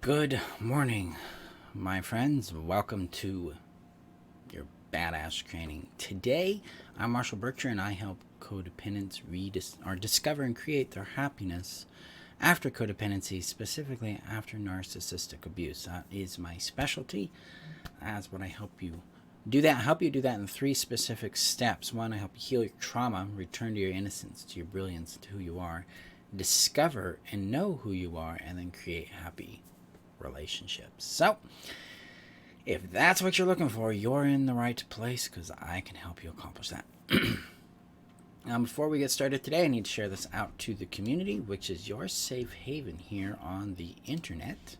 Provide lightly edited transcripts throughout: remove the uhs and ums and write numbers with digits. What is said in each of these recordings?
Good morning, my friends. Welcome to your badass training. Today, I'm Marshall Berkshire, and I help codependents discover and create their happiness after codependency, specifically after narcissistic abuse. That is my specialty. That's what I help you do. That I help you do that in 3 specific steps. 1, I help you heal your trauma, return to your innocence, to your brilliance, to who you are, discover and know who you are, and then create happy relationships. So, if that's what you're looking for, you're in the right place because I can help you accomplish that. Before we get started today, I need to share this out to the community, which is your safe haven here on the internet.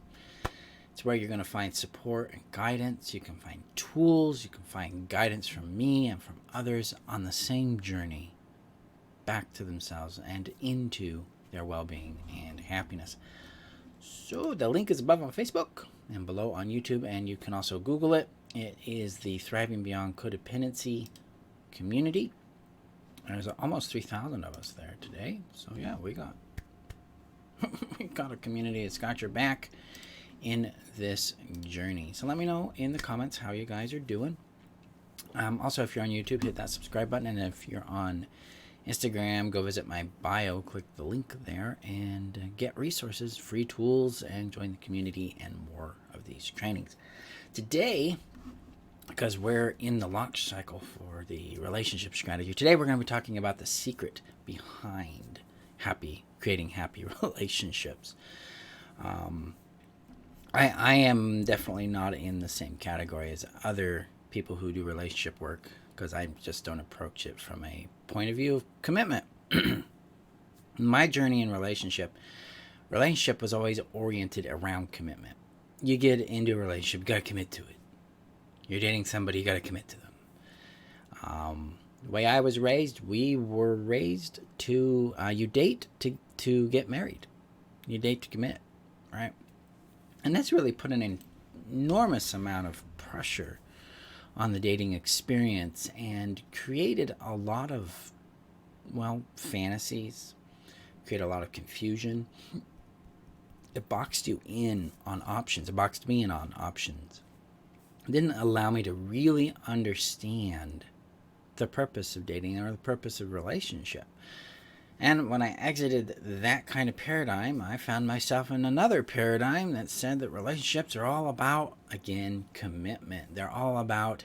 It's where you're going to find support and guidance. You can find tools. You can find guidance from me and from others on the same journey back to themselves and into their well-being and happiness. So the link is above on Facebook and below on YouTube, and you can also Google it. It is the Thriving Beyond Codependency community. There's almost 3,000 of us there today. So yeah, we got a community that's got your back in this journey. So let me know in the comments how you guys are doing. Also, if you're on YouTube, hit that subscribe button, and if you're on Instagram, go visit my bio, click the link there, and get resources, free tools, and join the community and more of these trainings. Today, because we're in the launch cycle for the relationship strategy, today we're going to be talking about the secret behind creating happy relationships. I am definitely not in the same category as other people who do relationship work, because I just don't approach it from a point of view of commitment. My journey in relationship was always oriented around commitment. You get into a relationship, you got to commit to it. You're dating somebody, you got to commit to them. The way I was raised, we were raised to, you date to get married. You date to commit, right? And that's really put an enormous amount of pressure on the dating experience and created a lot of, fantasies, created a lot of confusion. It boxed you in on options. It boxed me in on options. It didn't allow me to really understand the purpose of dating or the purpose of relationship. And when I exited that kind of paradigm, I found myself in another paradigm that said that relationships are all about, again, commitment. They're all about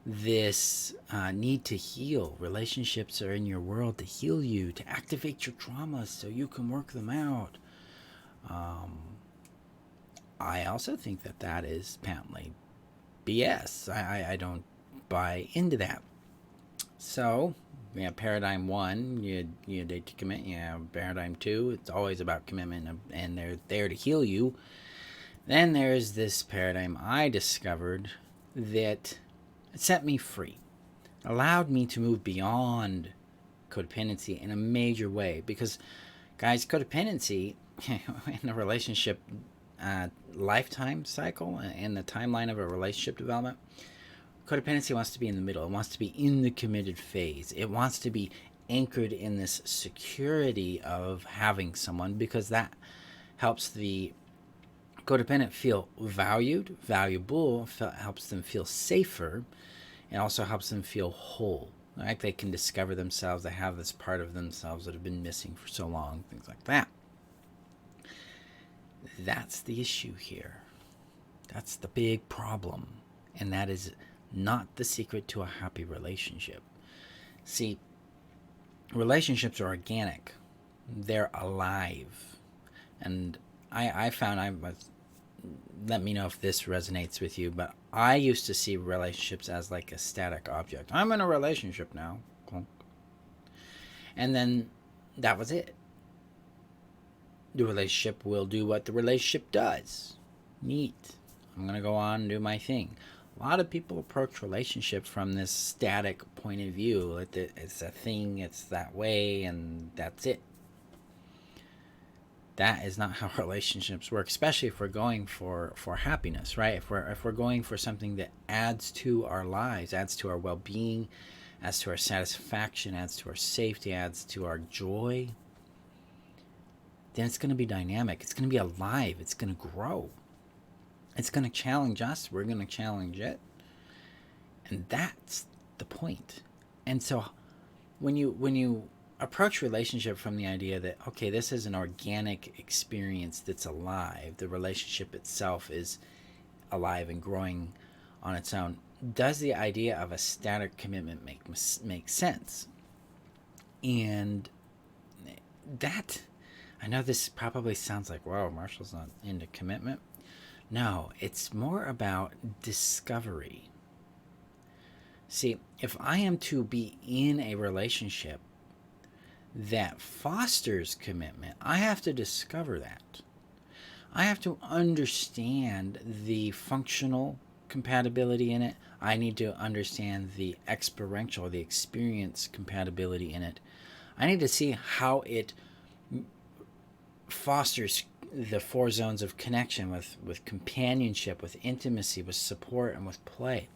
this need to heal. Relationships are in your world to heal you, to activate your traumas so you can work them out. I also think that is patently BS. I don't buy into that. So, we have paradigm 1, you date to commit. You have paradigm 2, it's always about commitment, and they're there to heal you. Then there's this paradigm I discovered that set me free, allowed me to move beyond codependency in a major way. Because, guys, codependency in a relationship lifetime cycle and the timeline of a relationship development, codependency wants to be in the middle. It wants to be in the committed phase. It wants to be anchored in this security of having someone, because that helps the codependent feel valued, valuable, helps them feel safer, and also helps them feel whole. Right? They can discover themselves. They have this part of themselves that have been missing for so long, things like that. That's the issue here. That's the big problem. And that is not the secret to a happy relationship. See, relationships are organic. They're alive. And I found, let me know if this resonates with you, but I used to see relationships as like a static object. I'm in a relationship now. And then that was it. The relationship will do what the relationship does. Neat. I'm going to go on and do my thing. A lot of people approach relationships from this static point of view. It's a thing, it's that way, and that's it. That is not how relationships work, especially if we're going for happiness, right? If we're going for something that adds to our lives, adds to our well-being, adds to our satisfaction, adds to our safety, adds to our joy, then it's going to be dynamic. It's going to be alive. It's going to grow. It's going to challenge us. We're going to challenge it. And that's the point. And so when you approach relationship from the idea that, okay, this is an organic experience that's alive, the relationship itself is alive and growing on its own, does the idea of a static commitment make sense? And that, I know this probably sounds like, wow, Marshall's not into commitment. No, it's more about discovery. See, if I am to be in a relationship that fosters commitment, I have to discover that. I have to understand the functional compatibility in it. I need to understand the experiential, the experience compatibility in it. I need to see how it fosters the 4 zones of connection with companionship, with intimacy, with support, and with play.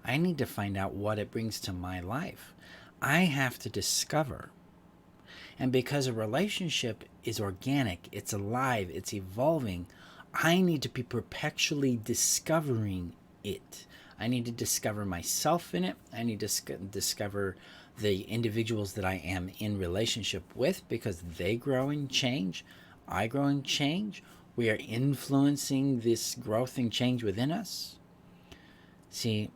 I need to find out what it brings to my life. I have to discover. And because a relationship is organic, it's alive, it's evolving, I need to be perpetually discovering it. I need to discover myself in it. I need to discover the individuals that I am in relationship with, because they grow and change. I grow and change. We are influencing this growth and change within us. See,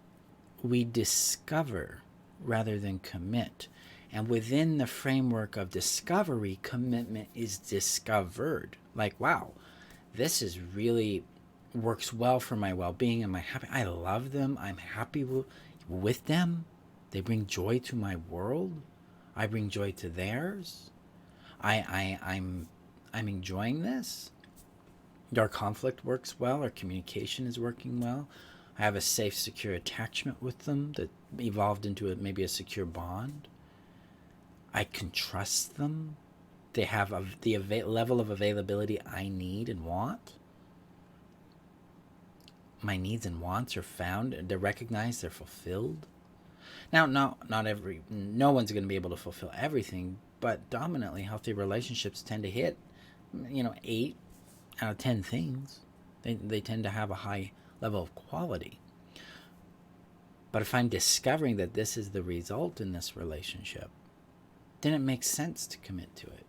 we discover rather than commit. And within the framework of discovery, commitment is discovered. Like, wow, this is really works well for my well-being and my happy. I love them. I'm happy with them. They bring joy to my world. I bring joy to theirs. I'm enjoying this. Our conflict works well. Our communication is working well. I have a safe, secure attachment with them that evolved into maybe a secure bond. I can trust them. They have the level of availability I need and want. My needs and wants are found. They're recognized. They're fulfilled. Now, no one's going to be able to fulfill everything, but dominantly healthy relationships tend to hit, 8 out of 10 things. They tend to have a high level of quality. But if I'm discovering that this is the result in this relationship, then it makes sense to commit to it.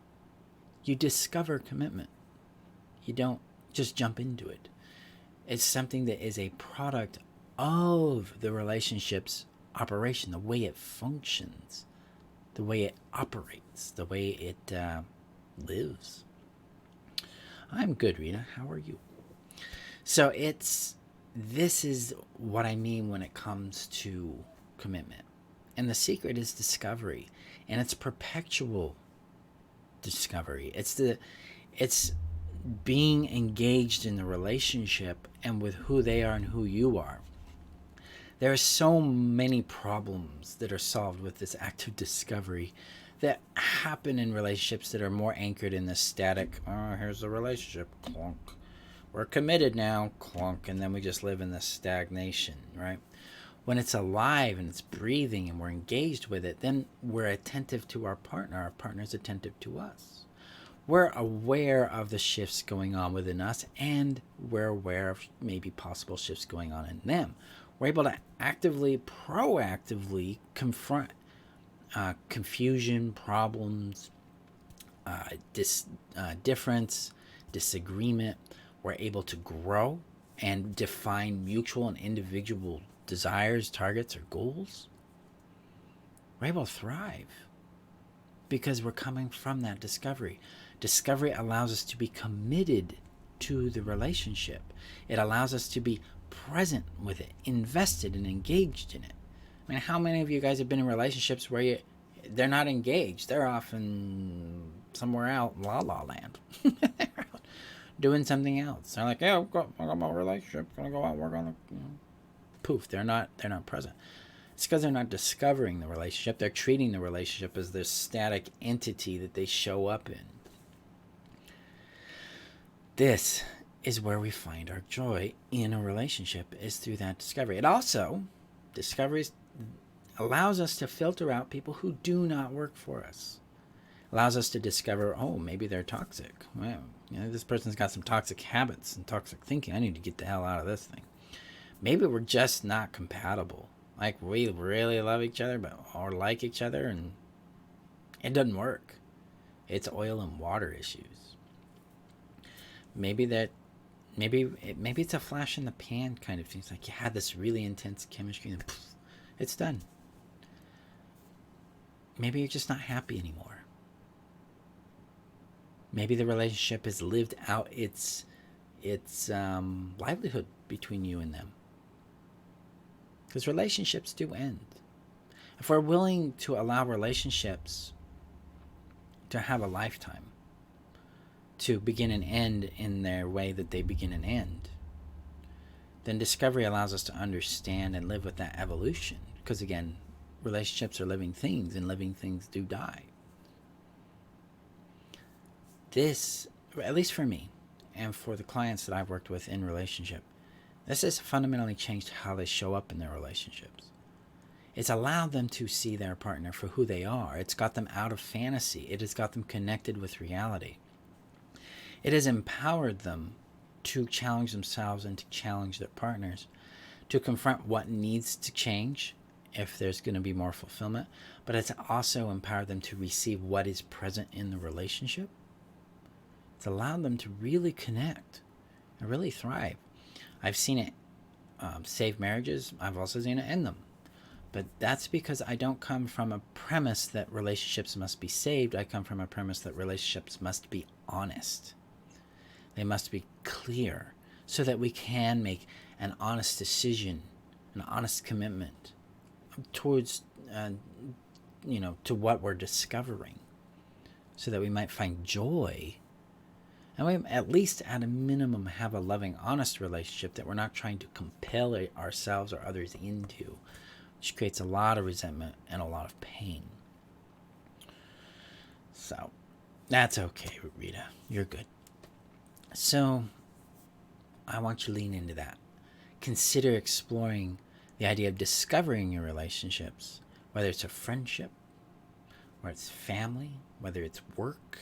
You discover commitment. You don't just jump into it. It's something that is a product of the relationship's operation, the way it functions, the way it operates, the way it lives. I'm good, Rita. How are you? So this is what I mean when it comes to commitment. And the secret is discovery. And it's perpetual discovery. It's being engaged in the relationship and with who they are and who you are. There are so many problems that are solved with this act of discovery that happen in relationships that are more anchored in the static, oh, here's the relationship, clunk. We're committed now, clunk, and then we just live in this stagnation, right? When it's alive and it's breathing and we're engaged with it, then we're attentive to our partner's attentive to us. We're aware of the shifts going on within us, and we're aware of maybe possible shifts going on in them. We're able to actively, proactively confront confusion, problems, difference, disagreement. We're able to grow and define mutual and individual desires, targets, or goals. We're able to thrive because we're coming from that discovery. Discovery allows us to be committed to the relationship. It allows us to be present with it, invested and engaged in it. I mean, how many of you guys have been in relationships where they're not engaged? They're often somewhere out in la la land. They're out doing something else. They're like, yeah, I got my relationship, gonna go out, we're gonna, poof, they're not present. It's because they're not discovering the relationship. They're treating the relationship as this static entity that they show up in. This is where we find our joy in a relationship, is through that discovery. It also, discovery allows us to filter out people who do not work for us. Allows us to discover, oh, maybe they're toxic. Well, this person's got some toxic habits and toxic thinking. I need to get the hell out of this thing. Maybe we're just not compatible. Like, we really love each other, or like each other, and it doesn't work. It's oil and water issues. Maybe it's a flash in the pan kind of thing. It's like you had this really intense chemistry and poof, it's done. Maybe you're just not happy anymore. Maybe the relationship has lived out its livelihood between you and them. Because relationships do end. If we're willing to allow relationships to have a lifetime, to begin and end in their way that they begin and end, then discovery allows us to understand and live with that evolution. Because again, relationships are living things, and living things do die. This, at least for me, and for the clients that I've worked with in relationship, this has fundamentally changed how they show up in their relationships. It's allowed them to see their partner for who they are. It's got them out of fantasy. It has got them connected with reality. It has empowered them to challenge themselves and to challenge their partners, to confront what needs to change if there's going to be more fulfillment, but it's also empowered them to receive what is present in the relationship. It's allowed them to really connect and really thrive. I've seen it save marriages. I've also seen it end them. But that's because I don't come from a premise that relationships must be saved. I come from a premise that relationships must be honest. They must be clear so that we can make an honest decision, an honest commitment towards, to what we're discovering, so that we might find joy. And we, at least at a minimum, have a loving, honest relationship that we're not trying to compel ourselves or others into, which creates a lot of resentment and a lot of pain. So, that's okay, Rita. You're good. So, I want you to lean into that. Consider exploring the idea of discovering your relationships, whether it's a friendship, whether it's family, whether it's work,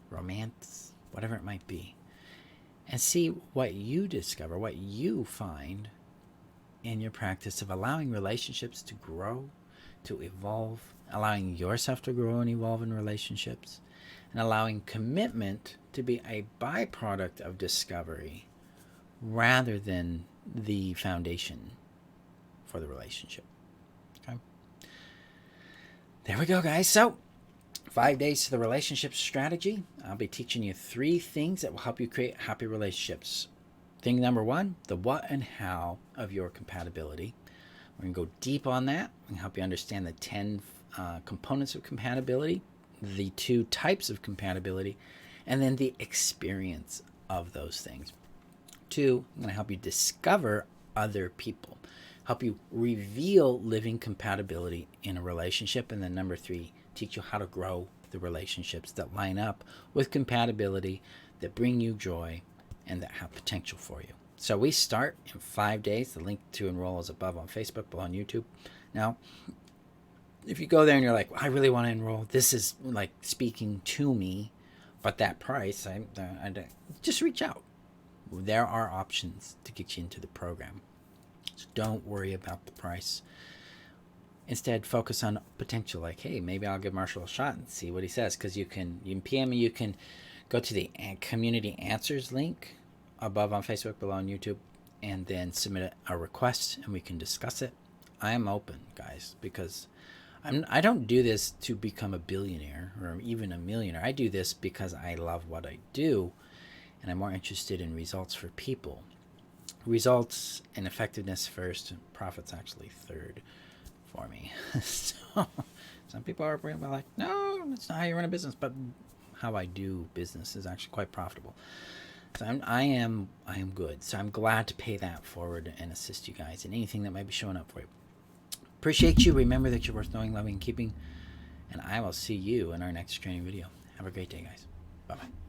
romance, whatever it might be, and see what you discover, what you find in your practice of allowing relationships to grow, to evolve, allowing yourself to grow and evolve in relationships, and allowing commitment to be a byproduct of discovery rather than the foundation for the relationship. Okay? There we go, guys. So, 5 days to the relationship strategy. I'll be teaching you 3 things that will help you create happy relationships. Thing number 1, the what and how of your compatibility. We're going to go deep on that and help you understand the 10 components of compatibility, the 2 types of compatibility, and then the experience of those things. 2, I'm going to help you discover other people, help you reveal living compatibility in a relationship, and then number 3, teach you how to grow the relationships that line up with compatibility, that bring you joy, and that have potential for you. So we start in 5 days. The link to enroll is above on Facebook, below on YouTube. Now, if you go there and you're like, I really want to enroll, this is like speaking to me, but that price, I just reach out. There are options to get you into the program. So don't worry about the price. Instead, focus on potential. Like, hey, maybe I'll give Marshall a shot and see what he says. Because you can PM me. You can go to the community answers link above on Facebook, below on YouTube, and then submit a request, and we can discuss it. I am open, guys, because I don't do this to become a billionaire or even a millionaire. I do this because I love what I do, and I'm more interested in results for people. Results and effectiveness first, and profits actually third for me. So some people are like, no, that's not how you run a business, but how I do business is actually quite profitable. So I am good. So I'm glad to pay that forward and assist you guys in anything that might be showing up for you. Appreciate you. Remember that you're worth knowing, loving, and keeping. And I will see you in our next training video. Have a great day, guys. Bye-bye.